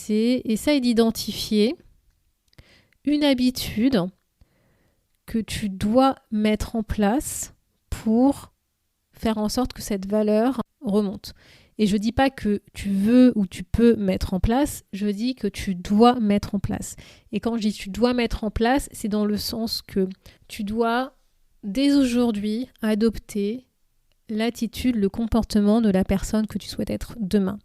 c'est essaye d'identifier une habitude que tu dois mettre en place pour faire en sorte que cette valeur remonte. Et je ne dis pas que tu veux ou tu peux mettre en place, je dis que tu dois mettre en place. Et quand je dis tu dois mettre en place, c'est dans le sens que tu dois, dès aujourd'hui, adopter l'attitude, le comportement de la personne que tu souhaites être demain.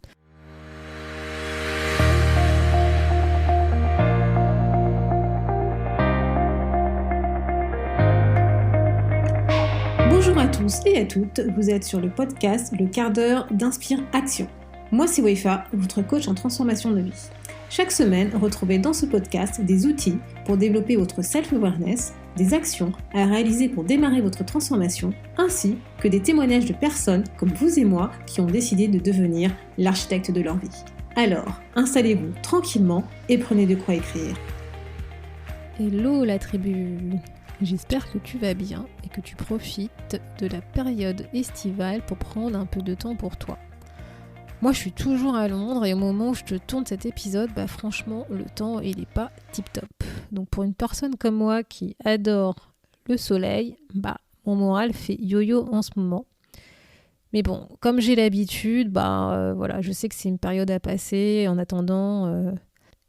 Bonjour à tous et à toutes, vous êtes sur le podcast Le quart d'heure d'Inspire Action. Moi c'est Weifa, votre coach en transformation de vie. Chaque semaine, retrouvez dans ce podcast des outils pour développer votre self-awareness, des actions à réaliser pour démarrer votre transformation, ainsi que des témoignages de personnes comme vous et moi qui ont décidé de devenir l'architecte de leur vie. Alors, installez-vous tranquillement et prenez de quoi écrire. Hello la tribu, j'espère que tu vas bien et que tu profites de la période estivale pour prendre un peu de temps pour toi. Moi je suis toujours à Londres et au moment où je te tourne cet épisode, franchement le temps il est pas tip top. Donc pour une personne comme moi qui adore le soleil, mon moral fait yo-yo en ce moment. Mais bon, comme j'ai l'habitude, je sais que c'est une période à passer en attendant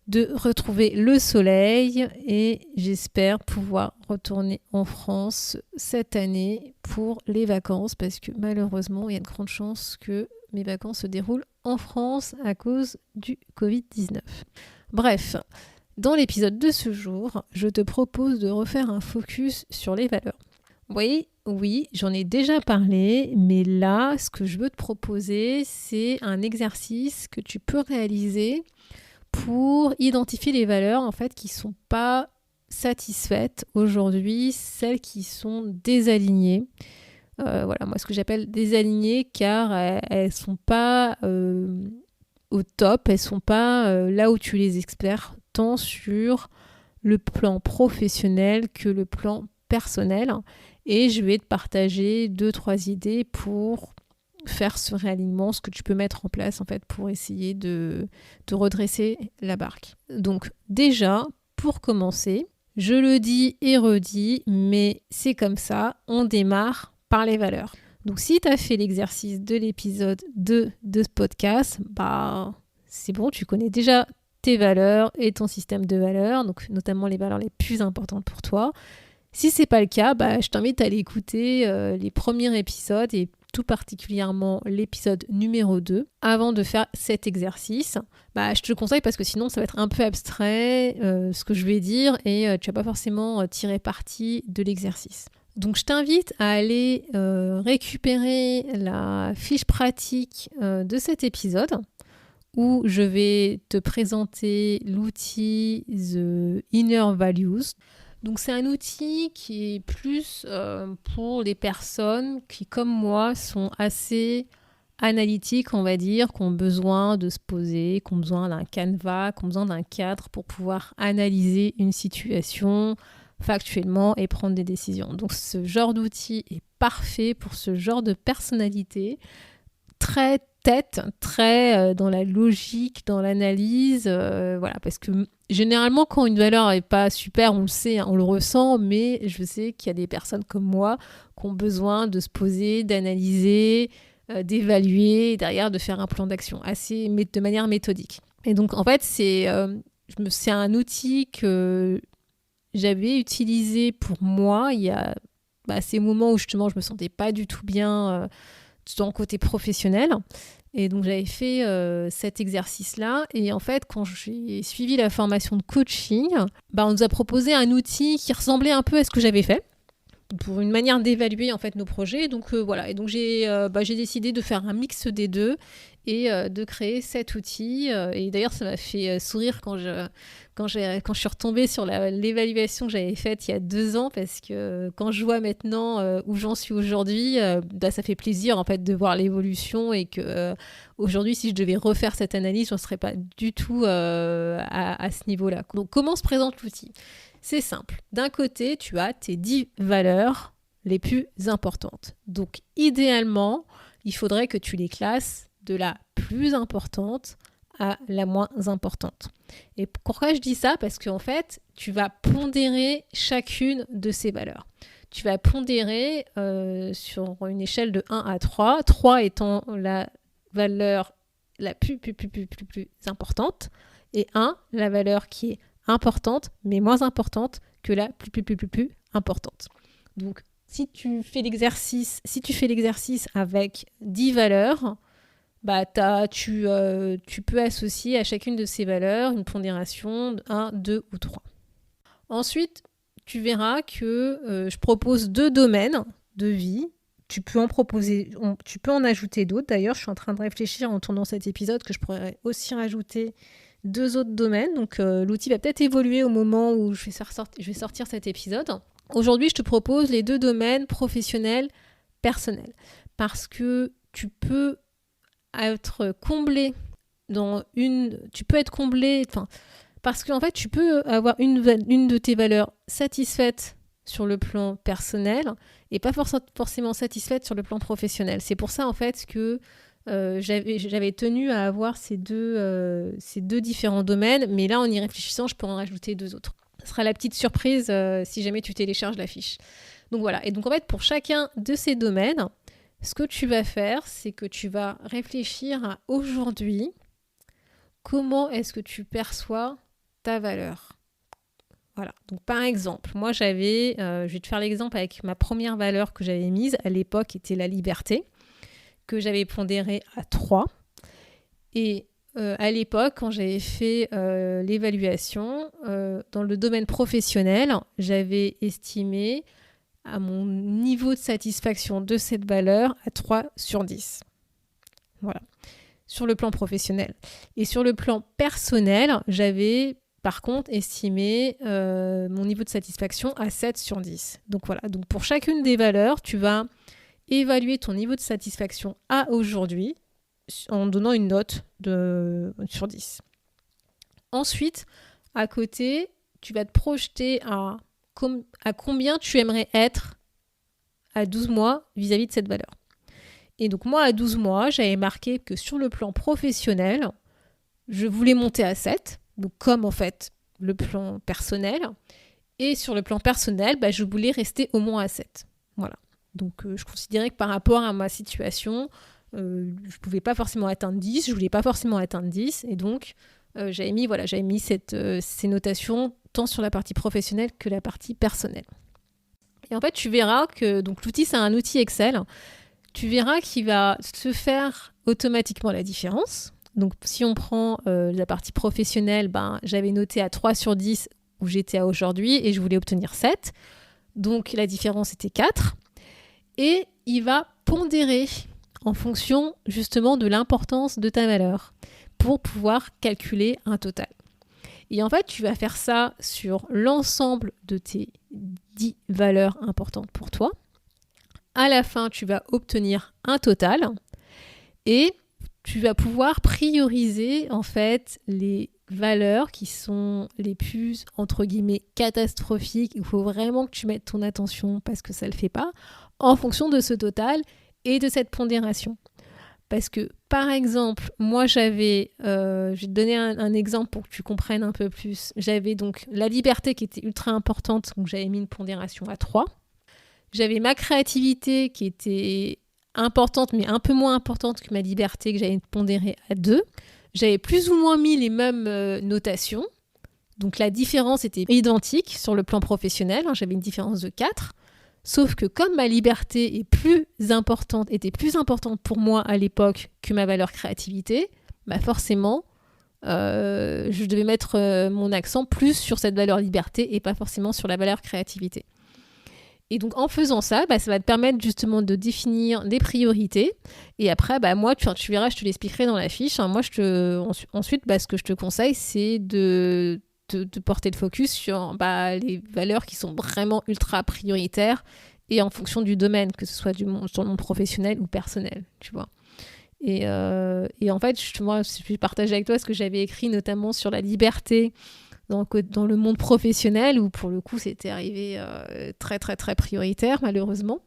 de retrouver le soleil et j'espère pouvoir retourner en France cette année pour les vacances parce que malheureusement, il y a de grandes chances que mes vacances se déroulent en France à cause du Covid-19. Bref, dans l'épisode de ce jour, je te propose de refaire un focus sur les valeurs. Vous voyez, oui, j'en ai déjà parlé, mais là, ce que je veux te proposer, c'est un exercice que tu peux réaliser pour identifier les valeurs en fait qui ne sont pas satisfaites aujourd'hui, celles qui sont désalignées. Moi ce que j'appelle désalignées car elles ne sont pas au top, elles ne sont pas là où tu les espères, tant sur le plan professionnel que le plan personnel. Et je vais te partager 2-3 idées pour faire ce réalignement, ce que tu peux mettre en place en fait pour essayer de redresser la barque. Donc déjà, pour commencer, je le dis et redis, mais c'est comme ça, on démarre par les valeurs. Donc si tu as fait l'exercice de l'épisode 2 de ce podcast, c'est bon, tu connais déjà tes valeurs et ton système de valeurs, donc notamment les valeurs les plus importantes pour toi. Si c'est pas le cas, je t'invite à aller écouter les premiers épisodes et tout particulièrement l'épisode numéro 2 avant de faire cet exercice. Je te le conseille parce que sinon ça va être un peu abstrait ce que je vais dire et tu vas pas forcément tirer parti de l'exercice. Donc je t'invite à aller récupérer la fiche pratique de cet épisode où je vais te présenter l'outil The Inner Values. Donc c'est un outil qui est plus pour les personnes qui, comme moi, sont assez analytiques, on va dire, qui ont besoin de se poser, qui ont besoin d'un canevas, qui ont besoin d'un cadre pour pouvoir analyser une situation factuellement et prendre des décisions. Donc ce genre d'outil est parfait pour ce genre de personnalité, très tête, très dans la logique, dans l'analyse, parce que généralement quand une valeur n'est pas super, on le sait, on le ressent, mais je sais qu'il y a des personnes comme moi qui ont besoin de se poser, d'analyser, d'évaluer, et derrière de faire un plan d'action de manière méthodique. Et donc en fait c'est un outil que j'avais utilisé pour moi il y a ces moments où justement je me sentais pas du tout bien dans le côté professionnel. Et donc j'avais fait cet exercice-là. Et en fait, quand j'ai suivi la formation de coaching, on nous a proposé un outil qui ressemblait un peu à ce que j'avais fait pour une manière d'évaluer en fait nos projets. Donc Et donc j'ai décidé de faire un mix des deux et de créer cet outil. Et d'ailleurs, ça m'a fait sourire quand je suis retombée sur l'évaluation que j'avais faite il y a 2 ans, parce que quand je vois maintenant où j'en suis aujourd'hui, ça fait plaisir en fait de voir l'évolution et que aujourd'hui, si je devais refaire cette analyse, je ne serais pas du tout à ce niveau-là. Donc, comment se présente l'outil ? C'est simple. D'un côté, tu as tes 10 valeurs les plus importantes. Donc, idéalement, il faudrait que tu les classes de la plus importante à la moins importante. Et pourquoi je dis ça? Parce qu'en fait, tu vas pondérer chacune de ces valeurs. Tu vas pondérer sur une échelle de 1 à 3, 3 étant la valeur la plus importante, et 1, la valeur qui est importante, mais moins importante que la plus importante. Donc, si tu fais l'exercice avec 10 valeurs, bah, tu peux associer à chacune de ces valeurs une pondération de 1, 2 ou 3. Ensuite, tu verras que je propose 2 domaines de vie. Tu peux en ajouter d'autres. D'ailleurs, je suis en train de réfléchir en tournant cet épisode que je pourrais aussi rajouter 2 autres domaines. Donc, l'outil va peut-être évoluer au moment où je vais sortir cet épisode. Aujourd'hui, je te propose les 2 domaines professionnels, personnels. Parce que tu peux être comblé parce qu'en fait, tu peux avoir une de tes valeurs satisfaites sur le plan personnel et pas forcément satisfaite sur le plan professionnel. C'est pour ça, en fait, que j'avais tenu à avoir ces deux différents domaines, mais là, en y réfléchissant, je peux en rajouter 2 autres. Ce sera la petite surprise si jamais tu télécharges la fiche. Donc voilà, et donc en fait, pour chacun de ces domaines, ce que tu vas faire, c'est que tu vas réfléchir à aujourd'hui, comment est-ce que tu perçois ta valeur. Voilà, donc par exemple, moi je vais te faire l'exemple avec ma première valeur que j'avais mise à l'époque, était la liberté, que j'avais pondérée à 3. Et à l'époque, quand j'avais fait l'évaluation, dans le domaine professionnel, j'avais estimé à mon niveau de satisfaction de cette valeur à 3 sur 10. Voilà, sur le plan professionnel. Et sur le plan personnel, j'avais par contre estimé mon niveau de satisfaction à 7 sur 10. Donc voilà, donc pour chacune des valeurs, tu vas évaluer ton niveau de satisfaction à aujourd'hui en donnant une note sur 10. Ensuite, à côté, tu vas te projeter à combien tu aimerais être à 12 mois vis-à-vis de cette valeur. Et donc moi, à 12 mois, j'avais marqué que sur le plan professionnel, je voulais monter à 7, donc comme en fait le plan personnel. Et sur le plan personnel, je voulais rester au moins à 7. Voilà. Donc je considérais que par rapport à ma situation, je ne pouvais pas forcément atteindre 10, je ne voulais pas forcément atteindre 10. Et donc j'avais mis ces notations tant sur la partie professionnelle que la partie personnelle. Et en fait, tu verras que donc l'outil, c'est un outil Excel. Tu verras qu'il va se faire automatiquement la différence. Donc, si on prend la partie professionnelle, j'avais noté à 3 sur 10 où j'étais à aujourd'hui et je voulais obtenir 7. Donc, la différence était 4. Et il va pondérer en fonction justement de l'importance de ta valeur pour pouvoir calculer un total. Et en fait, tu vas faire ça sur l'ensemble de tes 10 valeurs importantes pour toi. À la fin, tu vas obtenir un total et tu vas pouvoir prioriser en fait les valeurs qui sont les plus, entre guillemets, catastrophiques. Il faut vraiment que tu mettes ton attention parce que ça ne le fait pas, en fonction de ce total et de cette pondération. Parce que, par exemple, moi je vais te donner un exemple pour que tu comprennes un peu plus. J'avais donc la liberté qui était ultra importante, donc j'avais mis une pondération à 3. J'avais ma créativité qui était importante, mais un peu moins importante que ma liberté, que j'avais pondérée à 2. J'avais plus ou moins mis les mêmes notations. Donc la différence était identique sur le plan professionnel. J'avais une différence de 4. Sauf que comme ma liberté était plus importante pour moi à l'époque que ma valeur créativité, forcément, je devais mettre mon accent plus sur cette valeur liberté et pas forcément sur la valeur créativité. Et donc, en faisant ça, ça va te permettre justement de définir des priorités. Et après, moi, tu verras, je te l'expliquerai dans la fiche. Moi, ensuite, ce que je te conseille, c'est de porter le focus sur les valeurs qui sont vraiment ultra prioritaires et en fonction du domaine, que ce soit sur le monde professionnel ou personnel, tu vois. Et en fait, je vais partager avec toi ce que j'avais écrit, notamment sur la liberté dans le monde professionnel, où pour le coup, c'était arrivé très, très, très prioritaire, malheureusement.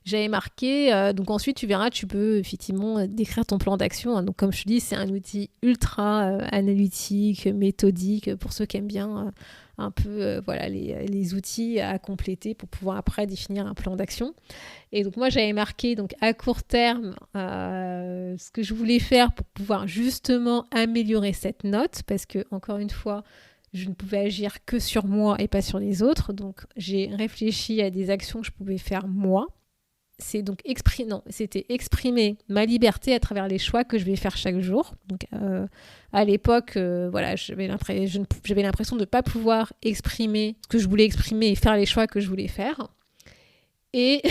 j'avais marqué, donc ensuite tu verras, tu peux effectivement décrire ton plan d'action, hein. Donc comme je te dis, c'est un outil ultra analytique, méthodique, pour ceux qui aiment bien un peu les outils à compléter pour pouvoir après définir un plan d'action. Et donc moi j'avais marqué donc à court terme ce que je voulais faire pour pouvoir justement améliorer cette note, parce que encore une fois, je ne pouvais agir que sur moi et pas sur les autres. Donc j'ai réfléchi à des actions que je pouvais faire moi. C'était exprimer ma liberté à travers les choix que je vais faire chaque jour. Donc à l'époque, j'avais l'impression de ne pas pouvoir exprimer ce que je voulais exprimer et faire les choix que je voulais faire. Et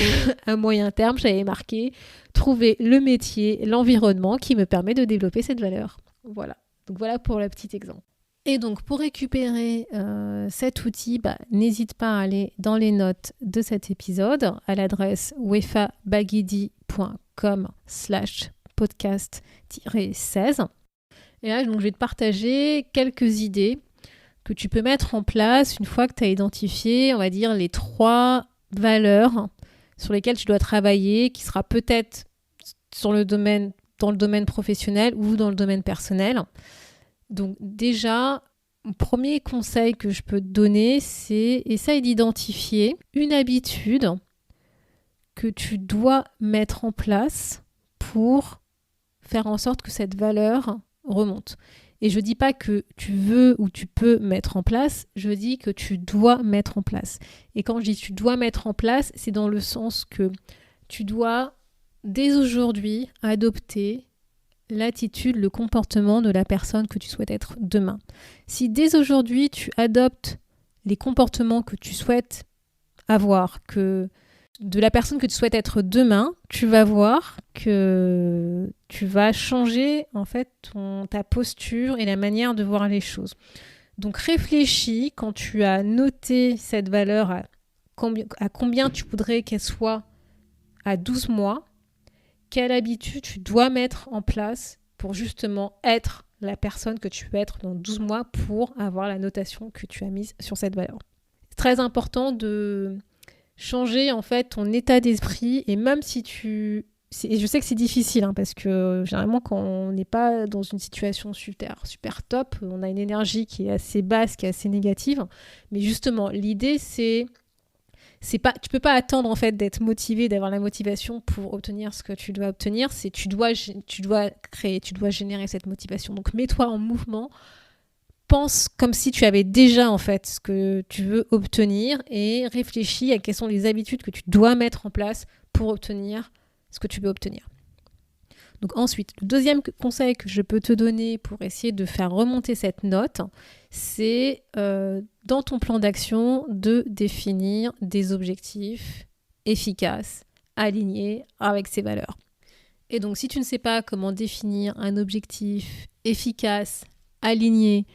à moyen terme, j'avais marqué trouver le métier, l'environnement qui me permet de développer cette valeur. Voilà. Donc voilà pour le petit exemple. Et donc, pour récupérer cet outil, n'hésite pas à aller dans les notes de cet épisode à l'adresse wefabagidi.com/podcast-16. Et là, donc, je vais te partager quelques idées que tu peux mettre en place une fois que tu as identifié, on va dire, les 3 valeurs sur lesquelles tu dois travailler, qui sera peut-être dans le domaine professionnel ou dans le domaine personnel. Donc déjà, le premier conseil que je peux te donner, c'est essaye d'identifier une habitude que tu dois mettre en place pour faire en sorte que cette valeur remonte. Et je ne dis pas que tu veux ou tu peux mettre en place, je dis que tu dois mettre en place. Et quand je dis tu dois mettre en place, c'est dans le sens que tu dois, dès aujourd'hui, adopter l'attitude, le comportement de la personne que tu souhaites être demain. Si dès aujourd'hui, tu adoptes les comportements que tu souhaites avoir, que de la personne que tu souhaites être demain, tu vas voir que tu vas changer en fait ta posture et la manière de voir les choses. Donc réfléchis quand tu as noté cette valeur à combien tu voudrais qu'elle soit à 12 mois. Quelle habitude tu dois mettre en place pour justement être la personne que tu peux être dans 12 mois pour avoir la notation que tu as mise sur cette valeur. C'est très important de changer en fait ton état d'esprit, et même si je sais que c'est difficile parce que généralement quand on n'est pas dans une situation super top, on a une énergie qui est assez basse, qui est assez négative, mais justement l'idée tu peux pas attendre en fait d'être motivé, d'avoir la motivation pour obtenir ce que tu dois obtenir. Tu dois générer cette motivation. Donc mets-toi en mouvement, pense comme si tu avais déjà en fait ce que tu veux obtenir et réfléchis à quelles sont les habitudes que tu dois mettre en place pour obtenir ce que tu veux obtenir. Donc ensuite, le deuxième conseil que je peux te donner pour essayer de faire remonter cette note, c'est dans ton plan d'action de définir des objectifs efficaces, alignés avec ces valeurs. Et donc si tu ne sais pas comment définir un objectif efficace, aligné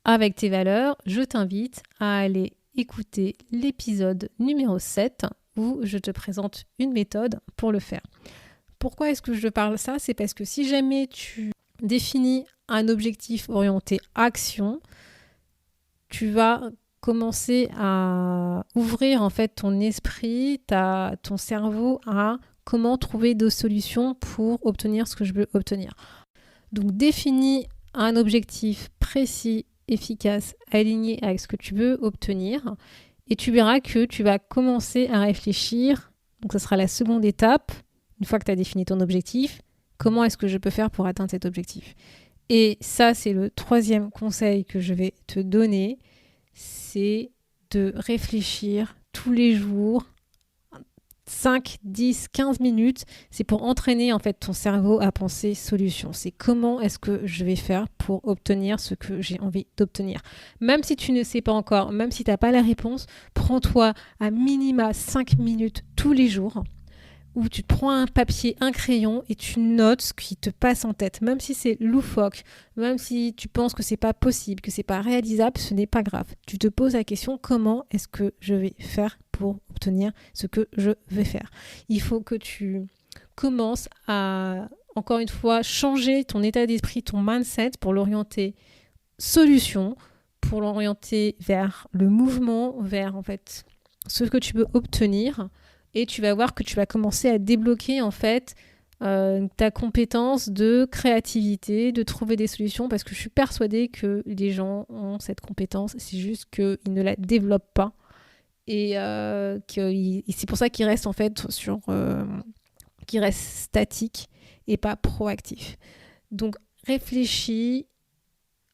avec tes valeurs, je t'invite à aller écouter l'épisode numéro 7 où je te présente une méthode pour le faire. Pourquoi est-ce que je parle ça ? C'est parce que si jamais tu définis un objectif orienté action, tu vas commencer à ouvrir en fait ton esprit, ton cerveau à comment trouver des solutions pour obtenir ce que je veux obtenir. Donc définis un objectif précis, efficace, aligné avec ce que tu veux obtenir, et tu verras que tu vas commencer à réfléchir. Donc ce sera la seconde étape. Une fois que tu as défini ton objectif, comment est-ce que je peux faire pour atteindre cet objectif ? Et ça, c'est le troisième conseil que je vais te donner, c'est de réfléchir tous les jours, 5, 10, 15 minutes, c'est pour entraîner en fait ton cerveau à penser solution. C'est comment est-ce que je vais faire pour obtenir ce que j'ai envie d'obtenir. Même si tu ne sais pas encore, même si tu n'as pas la réponse, prends-toi à minima 5 minutes tous les jours, où tu te prends un papier, un crayon et tu notes ce qui te passe en tête. Même si c'est loufoque, même si tu penses que c'est pas possible, que c'est pas réalisable, ce n'est pas grave. Tu te poses la question, comment est-ce que je vais faire pour obtenir ce que je vais faire ? Il faut que tu commences à, encore une fois, changer ton état d'esprit, ton mindset pour l'orienter solution, pour l'orienter vers le mouvement, vers en fait ce que tu veux obtenir, et tu vas voir que tu vas commencer à débloquer en fait ta compétence de créativité, de trouver des solutions, parce que je suis persuadée que les gens ont cette compétence, c'est juste qu'ils ne la développent pas et c'est pour ça qu'ils restent en fait qu'ils restent statiques et pas proactifs. Donc réfléchis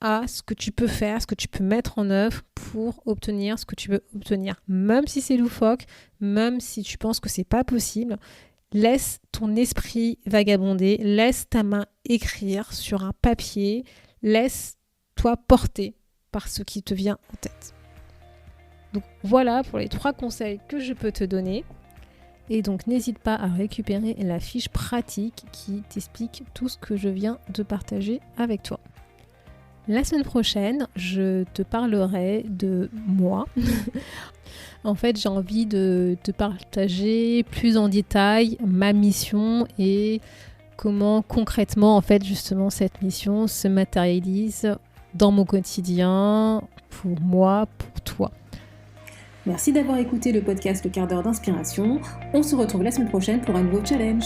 à ce que tu peux faire, ce que tu peux mettre en œuvre pour obtenir ce que tu veux obtenir. Même si c'est loufoque, même si tu penses que c'est pas possible, laisse ton esprit vagabonder, laisse ta main écrire sur un papier, laisse-toi porter par ce qui te vient en tête. Donc voilà pour les 3 conseils que je peux te donner. Et donc n'hésite pas à récupérer la fiche pratique qui t'explique tout ce que je viens de partager avec toi. La semaine prochaine, je te parlerai de moi. En fait, j'ai envie de te partager plus en détail ma mission et comment concrètement, en fait, justement, cette mission se matérialise dans mon quotidien, pour moi, pour toi. Merci d'avoir écouté le podcast Le quart d'heure d'inspiration. On se retrouve la semaine prochaine pour un nouveau challenge.